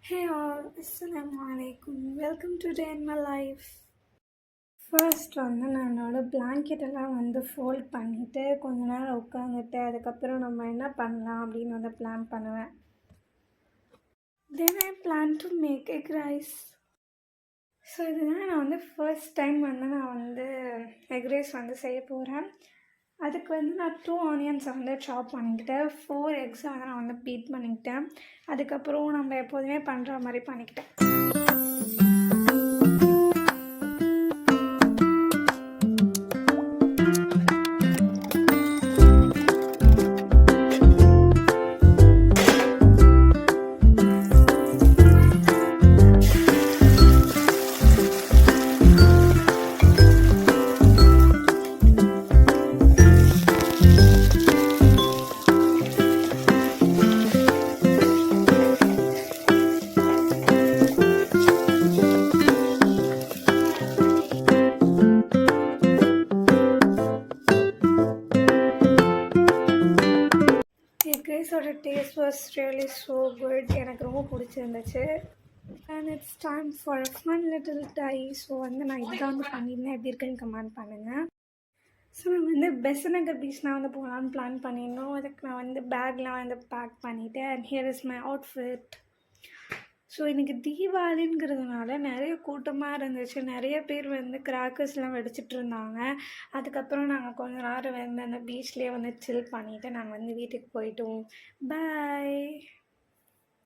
Hey all, Assalamu alaikum. Welcome to Day in My Life. First நான் என்னோடய blanket எல்லாம் fold பண்ணிவிட்டு கொஞ்ச நேரம் உட்காந்துட்டு அதுக்கப்புறம் நம்ம என்ன பண்ணலாம் அப்படின்னு பிளான் பண்ணுவேன். Then I plan to make egg rice. So இதுதான் நான் ஃபர்ஸ்ட் டைம் நான் எக் ரைஸ் செய்ய போகிறேன். அதுக்கு நான் 2 ஆனியன்ஸை சாப் பண்ணிக்கிட்டேன். 4 எக்ஸை நான் பீட் பண்ணிக்கிட்டேன். அதுக்கப்புறம் நம்ம எப்போதுமே பண்ணுற மாதிரி பண்ணிக்கிட்டேன். எக் ரைஸோட taste was really so good. எனக்கு ரொம்ப பிடிச்சிருந்துச்சு. And it's time for a fun little tie. So நான் இதுதான் பண்ணியிருந்தேன். எப்படி இருக்குன்னு கமெண்ட் பண்ணுங்கள். ஸோ நான் பெசநகர் பீச் போகலான்னு பிளான் பண்ணியிருந்தோம். அதுக்கு நான் பேக்லாம் பேக் பண்ணிவிட்டேன். And here is my outfit. So இன்றைக்கி தீபாவளிங்கிறதுனால நிறைய கூட்டமாக இருந்துச்சு. நிறைய பேர் கிராக்கர்ஸ்லாம் வெடிச்சிட்டு இருந்தாங்க. அதுக்கப்புறம் நாங்கள் கொஞ்ச நேரம் அந்த பீச்லேயே சில் பண்ணிவிட்டு நாங்கள் வீட்டுக்கு போயிட்டோம். பாய்.